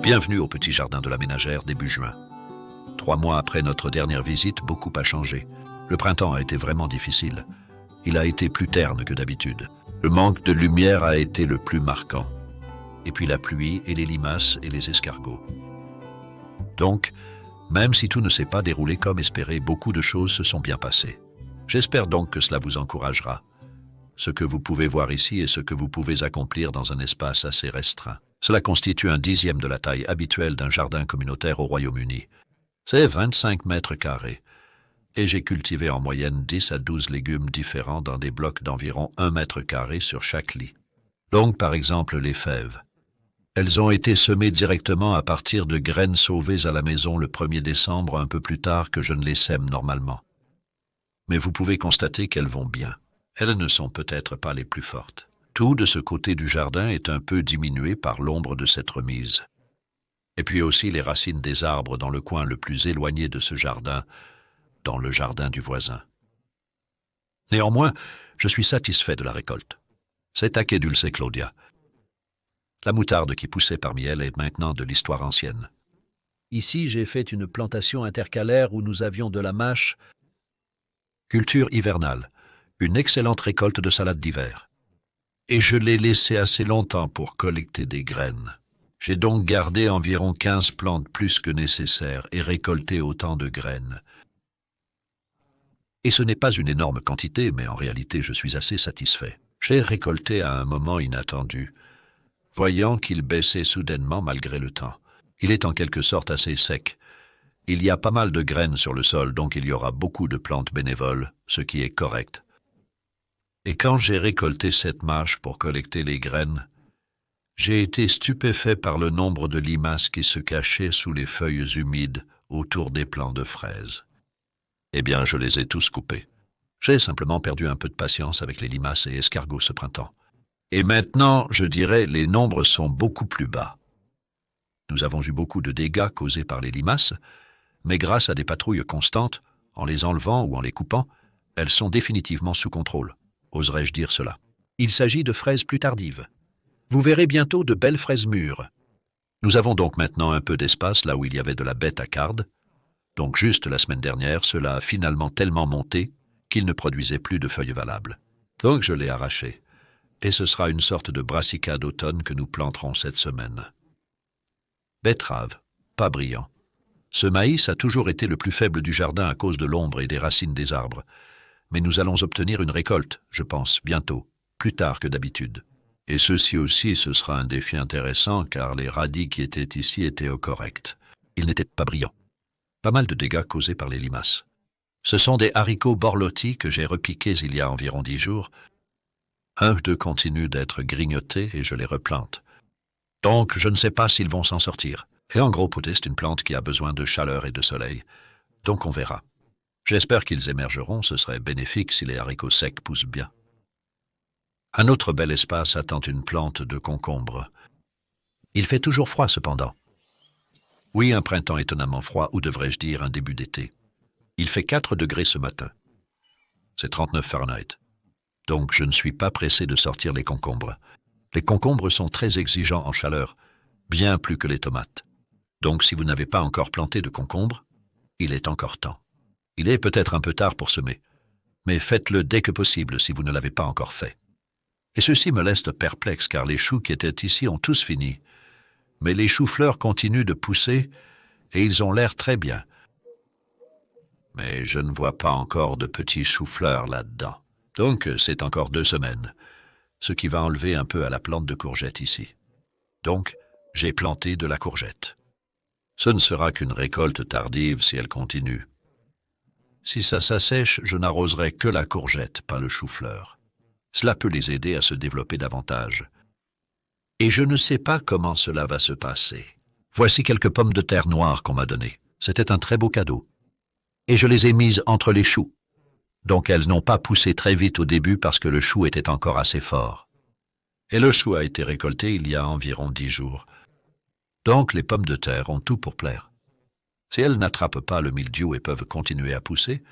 Bienvenue au petit jardin de la ménagère début juin. 3 mois après notre dernière visite, beaucoup a changé. Le printemps a été vraiment difficile. Il a été plus terne que d'habitude. Le manque de lumière a été le plus marquant. Et puis la pluie et les limaces et les escargots. Donc, même si tout ne s'est pas déroulé comme espéré, beaucoup de choses se sont bien passées. J'espère donc que cela vous encouragera. Ce que vous pouvez voir ici est ce que vous pouvez accomplir dans un espace assez restreint. Cela constitue 1/10 de la taille habituelle d'un jardin communautaire au Royaume-Uni. C'est 25 mètres carrés. Et j'ai cultivé en moyenne 10 à 12 légumes différents dans des blocs d'environ 1 mètre carré sur chaque lit. Donc, par exemple, les fèves. Elles ont été semées directement à partir de graines sauvées à la maison le 1er décembre, un peu plus tard que je ne les sème normalement. Mais vous pouvez constater qu'elles vont bien. Elles ne sont peut-être pas les plus fortes. Tout de ce côté du jardin est un peu diminué par l'ombre de cette remise. Et puis aussi les racines des arbres dans le coin le plus éloigné de ce jardin, dans le jardin du voisin. Néanmoins, je suis satisfait de la récolte. C'est Aque Dulce Claudia. La moutarde qui poussait parmi elles est maintenant de l'histoire ancienne. Ici, j'ai fait une plantation intercalaire où nous avions de la mâche. Culture hivernale, une excellente récolte de salade d'hiver. Et je l'ai laissé assez longtemps pour collecter des graines. J'ai donc gardé environ 15 plantes plus que nécessaire et récolté autant de graines. Et ce n'est pas une énorme quantité, mais en réalité je suis assez satisfait. J'ai récolté à un moment inattendu, voyant qu'il baissait soudainement malgré le temps. Il est en quelque sorte assez sec. Il y a pas mal de graines sur le sol, donc il y aura beaucoup de plantes bénévoles, ce qui est correct. Et quand j'ai récolté cette mâche pour collecter les graines, j'ai été stupéfait par le nombre de limaces qui se cachaient sous les feuilles humides autour des plants de fraises. Eh bien, je les ai tous coupés. J'ai simplement perdu un peu de patience avec les limaces et escargots ce printemps. Et maintenant, je dirais, les nombres sont beaucoup plus bas. Nous avons eu beaucoup de dégâts causés par les limaces, mais grâce à des patrouilles constantes, en les enlevant ou en les coupant, elles sont définitivement sous contrôle. Oserais-je dire cela? Il s'agit de fraises plus tardives. Vous verrez bientôt de belles fraises mûres. Nous avons donc maintenant un peu d'espace là où il y avait de la bête à carde. Donc juste la semaine dernière, cela a finalement tellement monté qu'il ne produisait plus de feuilles valables. Donc je l'ai arraché. Et ce sera une sorte de brassica d'automne que nous planterons cette semaine. Betterave, pas brillant. Ce maïs a toujours été le plus faible du jardin à cause de l'ombre et des racines des arbres. Mais nous allons obtenir une récolte, je pense, bientôt, plus tard que d'habitude. Et ceci aussi, ce sera un défi intéressant, car les radis qui étaient ici étaient au correct. Ils n'étaient pas brillants. Pas mal de dégâts causés par les limaces. Ce sont des haricots borlotti que j'ai repiqués il y a environ 10 jours. Un d'eux continue d'être grignoté et je les replante. Donc, je ne sais pas s'ils vont s'en sortir. Et en gros, c'est une plante qui a besoin de chaleur et de soleil. Donc on verra. J'espère qu'ils émergeront, ce serait bénéfique si les haricots secs poussent bien. Un autre bel espace attend une plante de concombre. Il fait toujours froid cependant. Oui, un printemps étonnamment froid, ou devrais-je dire un début d'été. Il fait 4 degrés ce matin. C'est 39 Fahrenheit. Donc je ne suis pas pressé de sortir les concombres. Les concombres sont très exigeants en chaleur, bien plus que les tomates. Donc si vous n'avez pas encore planté de concombres, il est encore temps. Il est peut-être un peu tard pour semer, mais faites-le dès que possible si vous ne l'avez pas encore fait. Et ceci me laisse perplexe car les choux qui étaient ici ont tous fini. Mais les choux-fleurs continuent de pousser et ils ont l'air très bien. Mais je ne vois pas encore de petits choux-fleurs là-dedans. Donc c'est encore 2 semaines, ce qui va enlever un peu à la plante de courgette ici. Donc j'ai planté de la courgette. Ce ne sera qu'une récolte tardive si elle continue. Si ça s'assèche, je n'arroserai que la courgette, pas le chou-fleur. Cela peut les aider à se développer davantage. Et je ne sais pas comment cela va se passer. Voici quelques pommes de terre noires qu'on m'a données. C'était un très beau cadeau. Et je les ai mises entre les choux. Donc elles n'ont pas poussé très vite au début parce que le chou était encore assez fort. Et le chou a été récolté il y a environ 10 jours. Donc les pommes de terre ont tout pour plaire. Si elles n'attrapent pas le mildiou et peuvent continuer à pousser,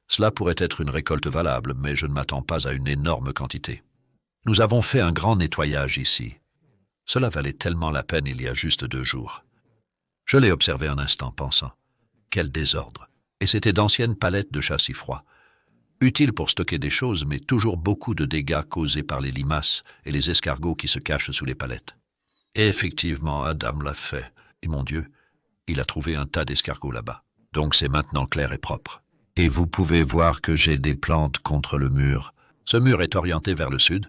cela pourrait être une récolte valable, mais je ne m'attends pas à une énorme quantité. Nous avons fait un grand nettoyage ici. Cela valait tellement la peine il y a juste 2 jours. Je l'ai observé un instant, pensant. Quel désordre. Et c'étaient d'anciennes palettes de châssis froids. Utiles pour stocker des choses, mais toujours beaucoup de dégâts causés par les limaces et les escargots qui se cachent sous les palettes. Et effectivement, Adam l'a fait. Et mon Dieu, il a trouvé un tas d'escargots là-bas. Donc c'est maintenant clair et propre. Et vous pouvez voir que j'ai des plantes contre le mur. Ce mur est orienté vers le sud,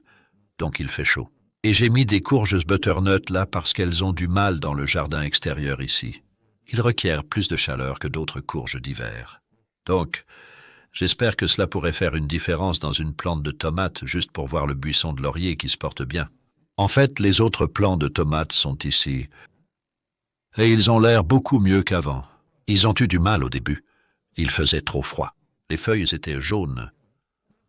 donc il fait chaud. Et j'ai mis des courges butternut là parce qu'elles ont du mal dans le jardin extérieur ici. Ils requièrent plus de chaleur que d'autres courges d'hiver. Donc, j'espère que cela pourrait faire une différence dans une plante de tomates juste pour voir le buisson de laurier qui se porte bien. En fait, les autres plants de tomates sont ici. Et ils ont l'air beaucoup mieux qu'avant. Ils ont eu du mal au début. Il faisait trop froid. Les feuilles étaient jaunes.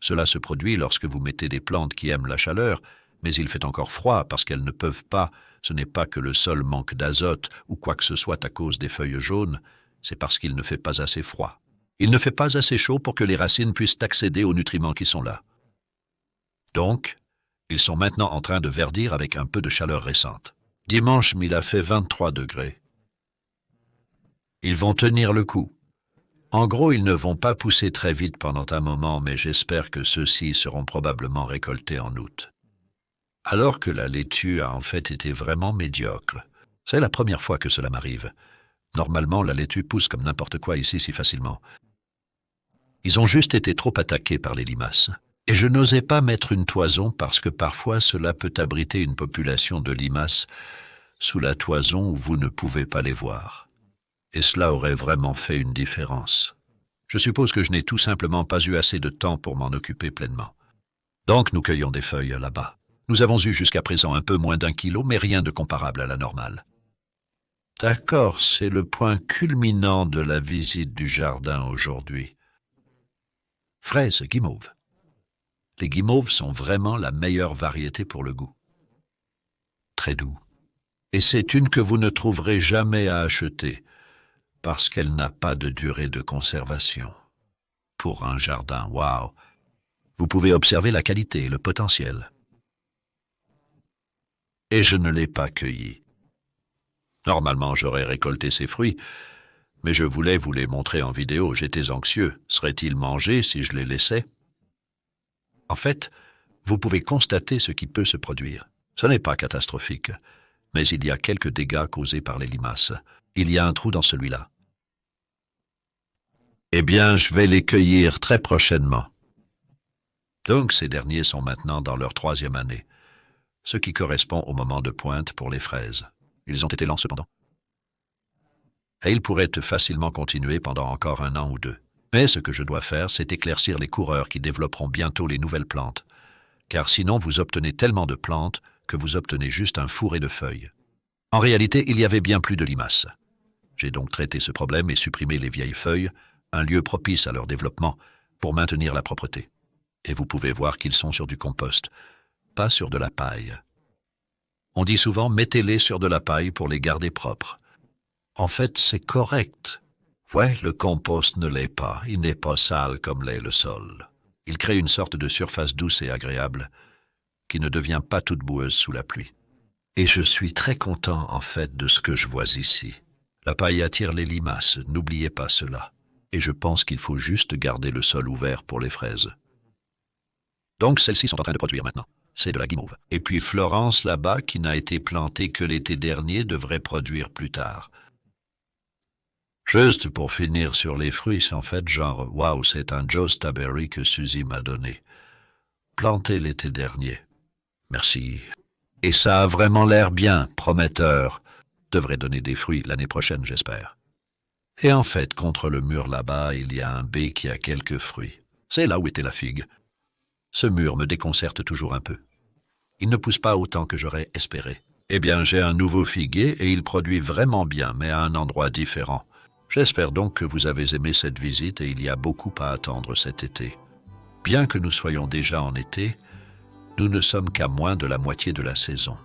Cela se produit lorsque vous mettez des plantes qui aiment la chaleur, mais il fait encore froid parce qu'elles ne peuvent pas, ce n'est pas que le sol manque d'azote ou quoi que ce soit à cause des feuilles jaunes, c'est parce qu'il ne fait pas assez froid. Il ne fait pas assez chaud pour que les racines puissent accéder aux nutriments qui sont là. Donc, ils sont maintenant en train de verdir avec un peu de chaleur récente. Dimanche, il a fait 23 degrés. Ils vont tenir le coup. En gros, ils ne vont pas pousser très vite pendant un moment, mais j'espère que ceux-ci seront probablement récoltés en août. Alors que la laitue a en fait été vraiment médiocre. C'est la première fois que cela m'arrive. Normalement, la laitue pousse comme n'importe quoi ici si facilement. Ils ont juste été trop attaqués par les limaces. Et je n'osais pas mettre une toison parce que parfois cela peut abriter une population de limaces sous la toison où vous ne pouvez pas les voir. Et cela aurait vraiment fait une différence. Je suppose que je n'ai tout simplement pas eu assez de temps pour m'en occuper pleinement. Donc nous cueillons des feuilles là-bas. Nous avons eu jusqu'à présent un peu moins d'1 kilo, mais rien de comparable à la normale. D'accord, c'est le point culminant de la visite du jardin aujourd'hui. Fraises guimauves. Les guimauves sont vraiment la meilleure variété pour le goût. Très doux. Et c'est une que vous ne trouverez jamais à acheter, parce qu'elle n'a pas de durée de conservation. Pour un jardin, waouh! Vous pouvez observer la qualité et le potentiel. Et je ne l'ai pas cueilli. Normalement, j'aurais récolté ces fruits, mais je voulais vous les montrer en vidéo. J'étais anxieux. Seraient-ils mangés si je les laissais? En fait, vous pouvez constater ce qui peut se produire. Ce n'est pas catastrophique, mais il y a quelques dégâts causés par les limaces. Il y a un trou dans celui-là. Eh bien, je vais les cueillir très prochainement. Donc, ces derniers sont maintenant dans leur 3e année, ce qui correspond au moment de pointe pour les fraises. Ils ont été lents cependant. Et ils pourraient facilement continuer pendant encore 1 an ou 2. Mais ce que je dois faire, c'est éclaircir les coureurs qui développeront bientôt les nouvelles plantes, car sinon vous obtenez tellement de plantes que vous obtenez juste un fourré de feuilles. En réalité, il y avait bien plus de limaces. J'ai donc traité ce problème et supprimé les vieilles feuilles, un lieu propice à leur développement, pour maintenir la propreté. Et vous pouvez voir qu'ils sont sur du compost, pas sur de la paille. On dit souvent « mettez-les sur de la paille pour les garder propres ». En fait, c'est correct. Ouais, le compost ne l'est pas, il n'est pas sale comme l'est le sol. Il crée une sorte de surface douce et agréable, qui ne devient pas toute boueuse sous la pluie. Et je suis très content, en fait, de ce que je vois ici. La paille attire les limaces, n'oubliez pas cela. Et je pense qu'il faut juste garder le sol ouvert pour les fraises. Donc celles-ci sont en train de produire maintenant. C'est de la guimauve. Et puis Florence, là-bas, qui n'a été plantée que l'été dernier, devrait produire plus tard. Juste pour finir sur les fruits, c'est en fait genre, waouh, c'est un Joe Starberry que Suzy m'a donné. Planté l'été dernier. Merci. Et ça a vraiment l'air bien, prometteur. Devrait donner des fruits l'année prochaine, j'espère. Et en fait, contre le mur là-bas, il y a un B qui a quelques fruits. C'est là où était la figue. Ce mur me déconcerte toujours un peu. Il ne pousse pas autant que j'aurais espéré. Eh bien, j'ai un nouveau figuier et il produit vraiment bien, mais à un endroit différent. J'espère donc que vous avez aimé cette visite et il y a beaucoup à attendre cet été. Bien que nous soyons déjà en été, nous ne sommes qu'à moins de la moitié de la saison.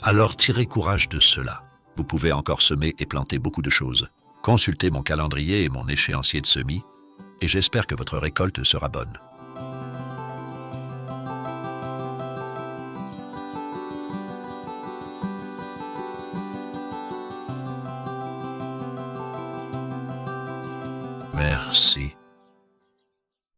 Alors tirez courage de cela. Vous pouvez encore semer et planter beaucoup de choses. Consultez mon calendrier et mon échéancier de semis, et j'espère que votre récolte sera bonne. Merci.